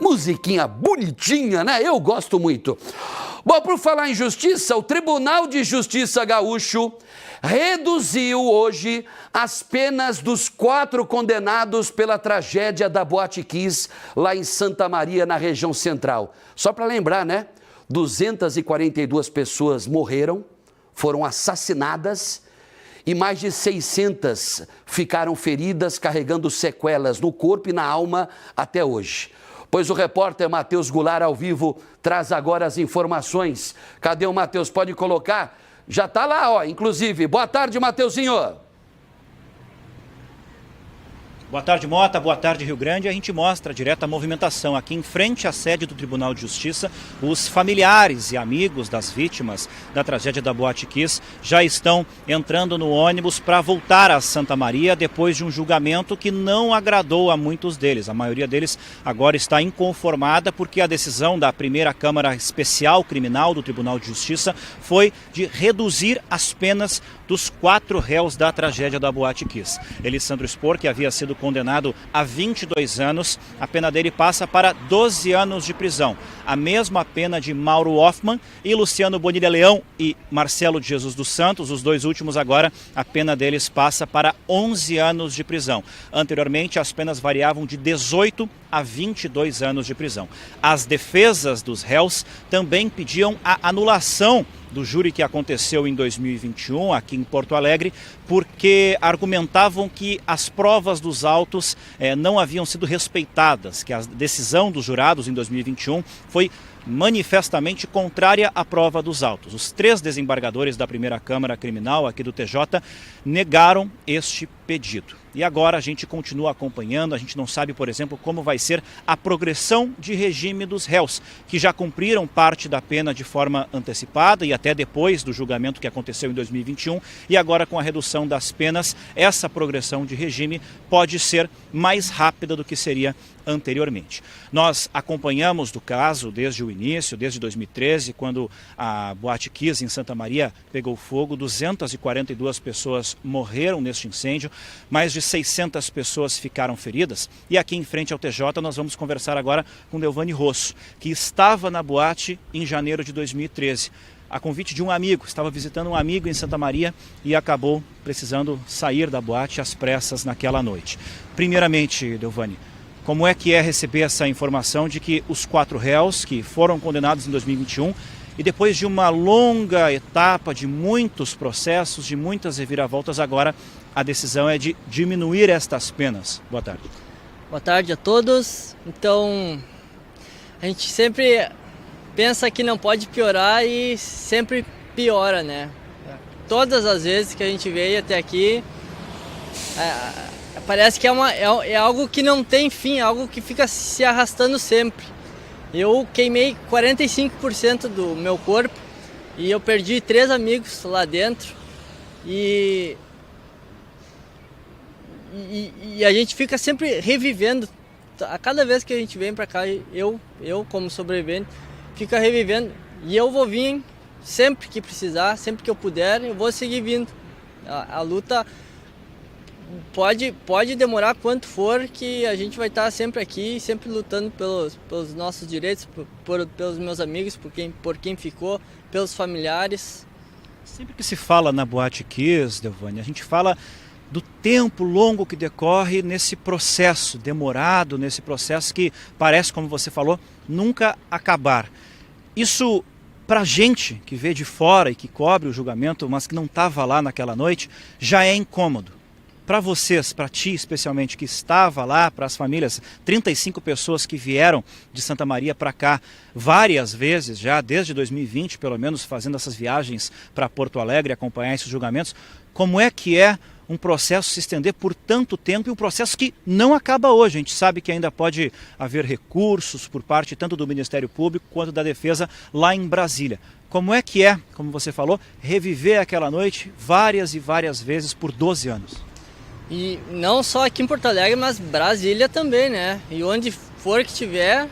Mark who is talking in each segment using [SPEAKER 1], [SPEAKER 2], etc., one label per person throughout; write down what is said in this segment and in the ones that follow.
[SPEAKER 1] musiquinha bonitinha, né? Eu gosto muito. Bom, por falar em justiça, o Tribunal de Justiça Gaúcho reduziu hoje as penas dos 4 condenados pela tragédia da Boate Kiss lá em Santa Maria, na região central. Só para lembrar, né? 242 pessoas morreram, foram assassinadas e mais de 600 ficaram feridas, carregando sequelas no corpo e na alma até hoje. Pois o repórter Matheus Goulart, ao vivo, traz agora as informações. Cadê o Matheus? Pode colocar? Já está lá, ó, inclusive. Boa tarde, Matheusinho.
[SPEAKER 2] Boa tarde, Mota. Boa tarde, Rio Grande. A gente mostra direto a movimentação aqui em frente à sede do Tribunal de Justiça. Os familiares e amigos das vítimas da tragédia da Boate Kiss já estão entrando no ônibus para voltar a Santa Maria depois de um julgamento que não agradou a muitos deles. A maioria deles agora está inconformada porque a decisão da primeira Câmara Especial Criminal do Tribunal de Justiça foi de reduzir as penas dos 4 réus da tragédia da Boate Kiss. Elisandro Spor, que havia sido condenado a 22 anos, a pena dele passa para 12 anos de prisão. A mesma pena de Mauro Hoffman e Luciano Bonilha Leão e Marcelo de Jesus dos Santos, os 2 últimos agora, a pena deles passa para 11 anos de prisão. Anteriormente, as penas variavam de 18 a 22 anos de prisão. As defesas dos réus também pediam a anulação do júri que aconteceu em 2021 aqui em Porto Alegre, porque argumentavam que as provas dos autos não haviam sido respeitadas, que a decisão dos jurados em 2021 foi manifestamente contrária à prova dos autos. Os 3 desembargadores da primeira Câmara Criminal aqui do TJ negaram este pedido. E agora a gente continua acompanhando, a gente não sabe, por exemplo, como vai ser a progressão de regime dos réus, que já cumpriram parte da pena de forma antecipada e até depois do julgamento que aconteceu em 2021, e agora com a redução das penas, essa progressão de regime pode ser mais rápida do que seria anteriormente. Nós acompanhamos do caso desde o início, desde 2013, quando a Boate Kiss em Santa Maria pegou fogo, 242 pessoas morreram neste incêndio, mais de 600 pessoas ficaram feridas. E aqui em frente ao TJ nós vamos conversar agora com Delvani Rosso, que estava na boate em janeiro de 2013. A convite de um amigo, estava visitando um amigo em Santa Maria e acabou precisando sair da boate às pressas naquela noite. Primeiramente, Delvani, como é que é receber essa informação de que os 4 réus que foram condenados em 2021 e depois de uma longa etapa de muitos processos, de muitas reviravoltas, agora a decisão é de diminuir estas penas? Boa tarde.
[SPEAKER 3] Boa tarde a todos. Então, a gente sempre pensa que não pode piorar e sempre piora, né? Todas as vezes que a gente veio até aqui, parece que é algo que não tem fim, algo que fica se arrastando sempre. Eu queimei 45% do meu corpo e eu perdi 3 amigos lá dentro e a gente fica sempre revivendo. A cada vez que a gente vem para cá, eu como sobrevivente, fica revivendo e eu vou vir sempre que precisar, sempre que eu puder, eu vou seguir vindo. A luta pode demorar quanto for, que a gente vai estar sempre aqui, sempre lutando pelos nossos direitos, pelos meus amigos, por quem ficou, pelos familiares.
[SPEAKER 2] Sempre que se fala na Boate Kiss, Delvani, a gente fala do tempo longo que decorre nesse processo demorado, nesse processo que parece, como você falou, nunca acabar. Isso, para a gente que vê de fora e que cobre o julgamento, mas que não estava lá naquela noite, já é incômodo. Para vocês, para ti especialmente, que estava lá, para as famílias, 35 pessoas que vieram de Santa Maria para cá várias vezes já, desde 2020 pelo menos, fazendo essas viagens para Porto Alegre, acompanhar esses julgamentos, como é que é um processo se estender por tanto tempo e um processo que não acaba hoje? A gente sabe que ainda pode haver recursos por parte tanto do Ministério Público quanto da Defesa lá em Brasília. Como é que é, como você falou, reviver aquela noite várias e várias vezes por 12 anos?
[SPEAKER 3] E não só aqui em Porto Alegre, mas Brasília também, né? E onde for que tiver,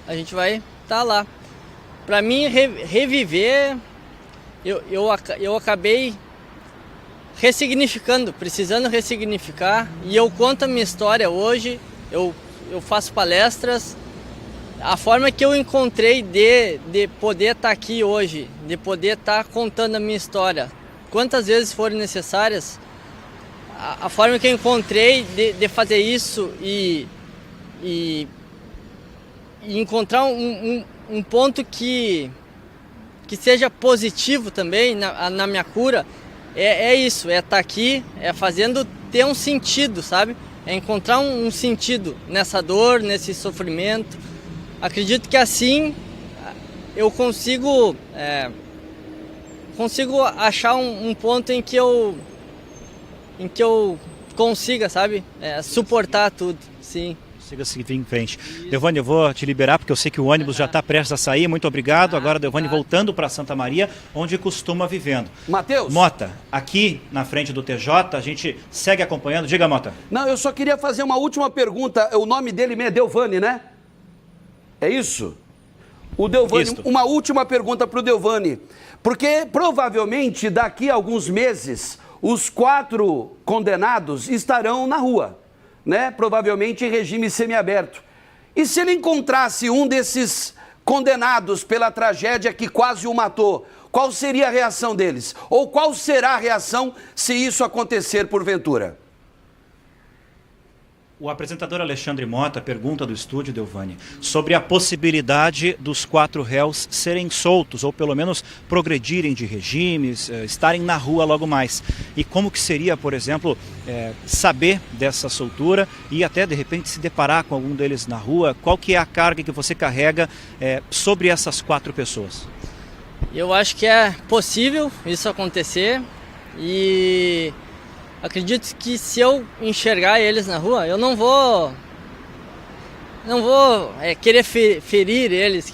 [SPEAKER 3] a gente vai estar lá. Para mim, reviver, eu acabei ressignificando, precisando ressignificar. E eu conto a minha história hoje, eu faço palestras a forma que eu encontrei de poder estar aqui hoje, de poder estar contando a minha história, quantas vezes forem necessárias, a forma que eu encontrei de fazer isso e encontrar um ponto que seja positivo também na minha cura, é isso, é estar aqui, é fazendo ter um sentido, sabe? É encontrar um sentido nessa dor, nesse sofrimento. Acredito que assim eu consigo achar um ponto em que eu consiga, sabe? Suportar tudo, sim.
[SPEAKER 2] Siga seguir em frente. Deovani, eu vou te liberar porque eu sei que o ônibus já está prestes a sair. Muito obrigado. Agora, Deovani, voltando para Santa Maria, onde costuma vivendo.
[SPEAKER 1] Matheus.
[SPEAKER 2] Mota, aqui na frente do TJ, a gente segue acompanhando. Diga, Mota.
[SPEAKER 1] Não, eu só queria fazer uma última pergunta. O nome dele mesmo é Deovani, né? É isso? O Deovani,
[SPEAKER 2] Isto.
[SPEAKER 1] Uma última pergunta para o Deovani. Porque provavelmente daqui a alguns meses os 4 condenados estarão na rua, né? Provavelmente em regime semiaberto. E se ele encontrasse um desses condenados pela tragédia que quase o matou, qual seria a reação deles? Ou qual será a reação se isso acontecer porventura?
[SPEAKER 2] O apresentador Alexandre Mota pergunta do estúdio, Deovani, sobre a possibilidade dos 4 réus serem soltos, ou pelo menos progredirem de regimes, estarem na rua logo mais. E como que seria, por exemplo, saber dessa soltura e até de repente se deparar com algum deles na rua? Qual que é a carga que você carrega sobre essas 4 pessoas?
[SPEAKER 3] Eu acho que é possível isso acontecer e acredito que se eu enxergar eles na rua, eu não vou querer ferir eles,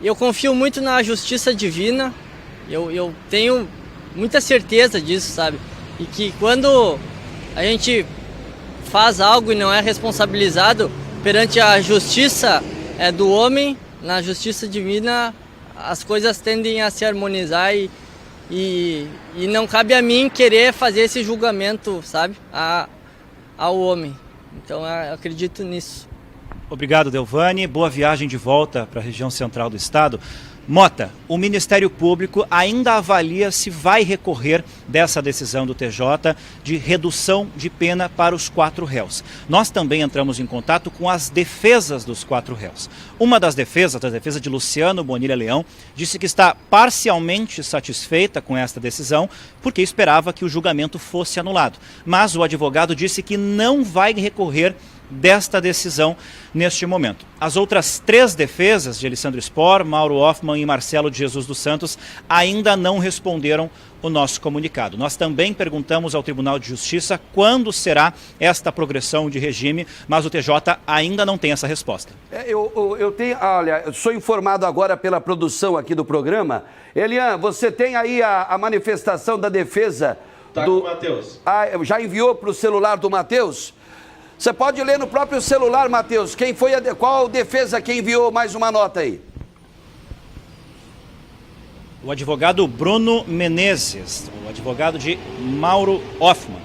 [SPEAKER 3] Eu confio muito na justiça divina, eu tenho muita certeza disso, sabe? E que quando a gente faz algo e não é responsabilizado perante a justiça do homem, na justiça divina as coisas tendem a se harmonizar e não cabe a mim querer fazer esse julgamento, sabe, ao homem. Então eu acredito nisso.
[SPEAKER 2] Obrigado, Deovani. Boa viagem de volta para a região central do estado. Mota, o Ministério Público ainda avalia se vai recorrer dessa decisão do TJ de redução de pena para os 4 réus. Nós também entramos em contato com as defesas dos 4 réus. Uma das defesas, a defesa de Luciano Bonilha Leão, disse que está parcialmente satisfeita com esta decisão porque esperava que o julgamento fosse anulado. Mas o advogado disse que não vai recorrer desta decisão neste momento. As outras 3 defesas de Alessandro Spor, Mauro Hoffman e Marcelo de Jesus dos Santos ainda não responderam o nosso comunicado. Nós também perguntamos ao Tribunal de Justiça quando será esta progressão de regime, mas o TJ ainda não tem essa resposta.
[SPEAKER 1] Eu sou informado agora pela produção aqui do programa. Elian, você tem aí a manifestação da defesa
[SPEAKER 4] com o Matheus.
[SPEAKER 1] Já enviou para o celular do Matheus? Você pode ler no próprio celular, Matheus, qual defesa que enviou mais uma nota aí?
[SPEAKER 2] O advogado Bruno Menezes, o advogado de Mauro Hoffman,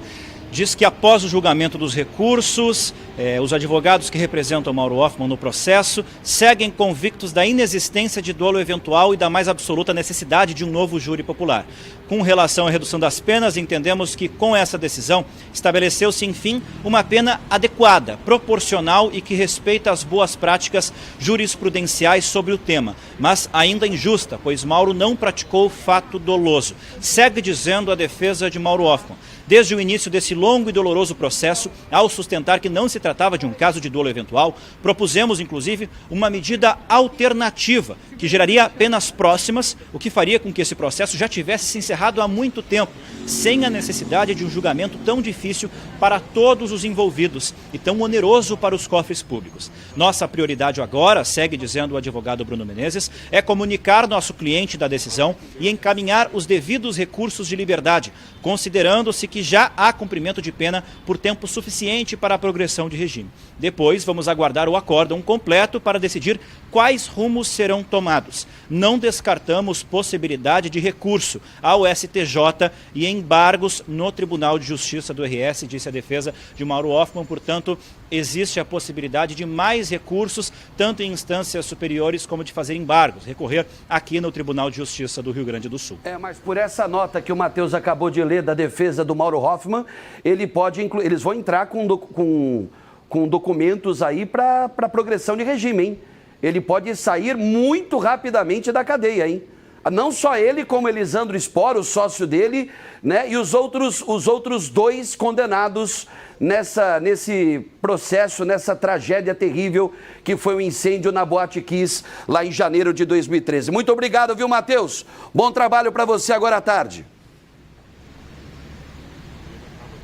[SPEAKER 2] diz que após o julgamento dos recursos, os advogados que representam Mauro Hoffman no processo seguem convictos da inexistência de dolo eventual e da mais absoluta necessidade de um novo júri popular. Com relação à redução das penas, entendemos que com essa decisão estabeleceu-se, enfim, uma pena adequada, proporcional e que respeita as boas práticas jurisprudenciais sobre o tema, mas ainda injusta, pois Mauro não praticou fato doloso. Segue dizendo a defesa de Mauro Hoffman. Desde o início desse longo e doloroso processo, ao sustentar que não se tratava de um caso de dolo eventual, propusemos, inclusive, uma medida alternativa, que geraria penas próximas, o que faria com que esse processo já tivesse se encerrado há muito tempo, sem a necessidade de um julgamento tão difícil para todos os envolvidos e tão oneroso para os cofres públicos. Nossa prioridade agora, segue dizendo o advogado Bruno Menezes, é comunicar nosso cliente da decisão e encaminhar os devidos recursos de liberdade, considerando-se que já há cumprimento de pena por tempo suficiente para a progressão de regime. Depois, vamos aguardar o acórdão completo para decidir quais rumos serão tomados. Não descartamos possibilidade de recurso ao STJ e embargos no Tribunal de Justiça do RS, disse a defesa de Mauro Hoffman. Portanto, existe a possibilidade de mais recursos, tanto em instâncias superiores como de fazer embargos, recorrer aqui no Tribunal de Justiça do Rio Grande do Sul.
[SPEAKER 1] Mas por essa nota que o Matheus acabou de ler da defesa do Mauro Hoffman, eles vão entrar com documentos aí para progressão de regime, hein? Ele pode sair muito rapidamente da cadeia, hein? Não só ele, como Elisandro Spor, o sócio dele, né? E os outros 2 condenados nesse processo, nessa tragédia terrível que foi o incêndio na Boate Kiss, lá em janeiro de 2013. Muito obrigado, viu, Matheus? Bom trabalho para você agora à tarde.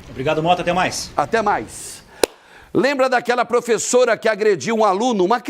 [SPEAKER 2] Obrigado, Mota. Até mais.
[SPEAKER 1] Até mais. Lembra daquela professora que agrediu um aluno?